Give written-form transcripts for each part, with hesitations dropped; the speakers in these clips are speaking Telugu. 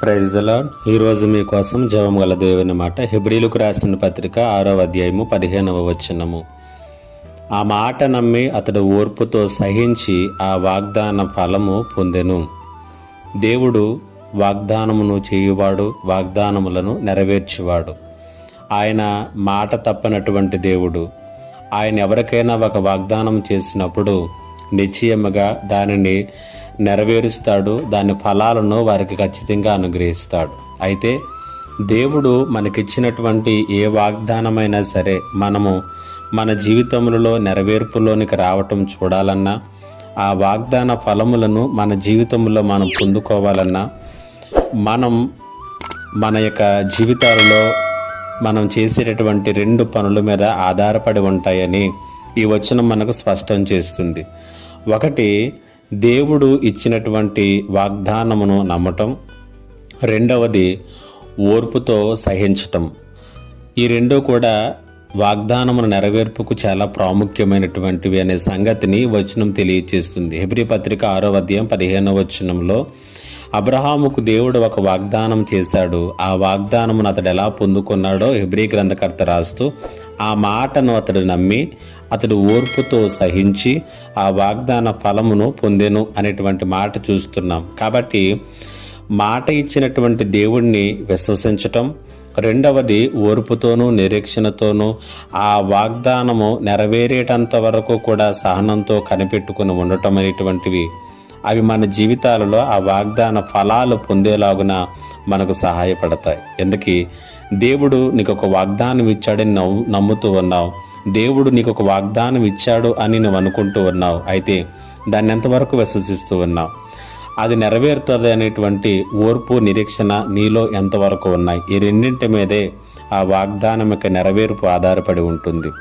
Praise the lord. ఈరోజు మీకోసం జీవము గల దేవుని మాట. హెబ్రీలకు రాసిన పత్రిక 6వ అధ్యాయము 15వ వచనము. ఆ మాట నమ్మి అతడు ఓర్పుతో సహించి ఆ వాగ్దాన ఫలము పొందెను. దేవుడు వాగ్దానమును చేయువాడు, వాగ్దానములను నెరవేర్చువాడు. ఆయన మాట తప్పనటువంటి దేవుడు. ఆయన ఎవరికైనా ఒక వాగ్దానం చేసినప్పుడు నిశ్చయముగా దానిని నెరవేరుస్తాడు. దాని ఫలాలను వారికి ఖచ్చితంగా అనుగ్రహిస్తాడు. అయితే దేవుడు మనకిచ్చినటువంటి ఏ వాగ్దానమైనా సరే మనము మన జీవితములలో నెరవేర్పులోనికి రావటం చూడాలన్నా, ఆ వాగ్దాన ఫలములను మన జీవితంలో మనం పొందుకోవాలన్నా, మనం మన యొక్క జీవితాలలో మనం చేసేటటువంటి 2 పనుల మీద ఆధారపడి ఉంటాయని ఈ వచనం మనకు స్పష్టం చేస్తుంది. ఒకటి, దేవుడు ఇచ్చినటువంటి వాగ్దానమును నమ్మటం. రెండవది, ఓర్పుతో సహించటం. ఈ 2 కూడా వాగ్దానమును నెరవేర్పుకు చాలా ప్రాముఖ్యమైనటువంటివి అనే సంగతిని వచనం తెలియచేస్తుంది. హెబ్రీ పత్రిక 6వ అధ్యాయం 15వ వచనంలో అబ్రహాముకు దేవుడు ఒక వాగ్దానం చేశాడు. ఆ వాగ్దానమును అతడు ఎలా పొందుకున్నాడో హెబ్రీ గ్రంథకర్త రాస్తూ, ఆ మాటను అతడు నమ్మి అతడు ఓర్పుతో సహించి ఆ వాగ్దాన ఫలమును పొందెను అనేటువంటి మాట చూస్తున్నాం. కాబట్టి మాట ఇచ్చినటువంటి దేవుణ్ణి విశ్వసించటం, రెండవది ఓర్పుతోనూ నిరీక్షణతోనూ ఆ వాగ్దానము నెరవేరేటంత వరకు కూడా సహనంతో కనిపెట్టుకుని ఉండటం అనేటువంటివి అవి మన జీవితాలలో ఆ వాగ్దాన ఫలాలు పొందేలాగున మనకు సహాయపడతాయి. ఎందుకు దేవుడు నీకు ఒక వాగ్దానం ఇచ్చాడని నమ్ముతూ ఉన్నావు. దేవుడు నీకు ఒక వాగ్దానం ఇచ్చాడు అని నువ్వు అనుకుంటూ ఉన్నావు. అయితే దాన్ని ఎంతవరకు విశ్వసిస్తూ ఉన్నావు? అది నెరవేరుతుంది అనేటువంటి ఓర్పు, నిరీక్షణ నీలో ఎంతవరకు ఉన్నాయి? ఈ రెండింటి మీదే ఆ వాగ్దానం యొక్క నెరవేర్పు ఆధారపడి ఉంటుంది.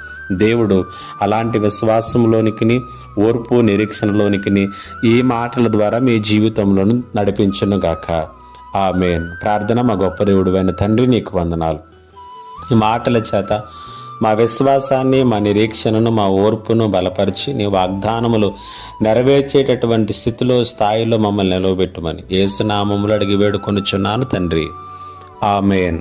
దేవుడు అలాంటి విశ్వాసంలోనికి, ఓర్పు నిరీక్షణలోనికి ఈ మాటల ద్వారా మీ జీవితంలో నడిపించును గాక. ఆమేన్. ప్రార్థన. మా గొప్ప దేవుడైన తండ్రి, నీకు వందనాలు. ఈ మాటల చేత మా విశ్వాసాన్ని, మా నిరీక్షణను, మా ఓర్పును బలపరిచి నీ వాగ్దానములు నెరవేర్చేటటువంటి స్థితిలో, స్థాయిలో మమ్మల్ని నిలవబెట్టుమని యేసు నామములో అడిగి వేడుకొనుచున్నాను తండ్రి. ఆమేన్.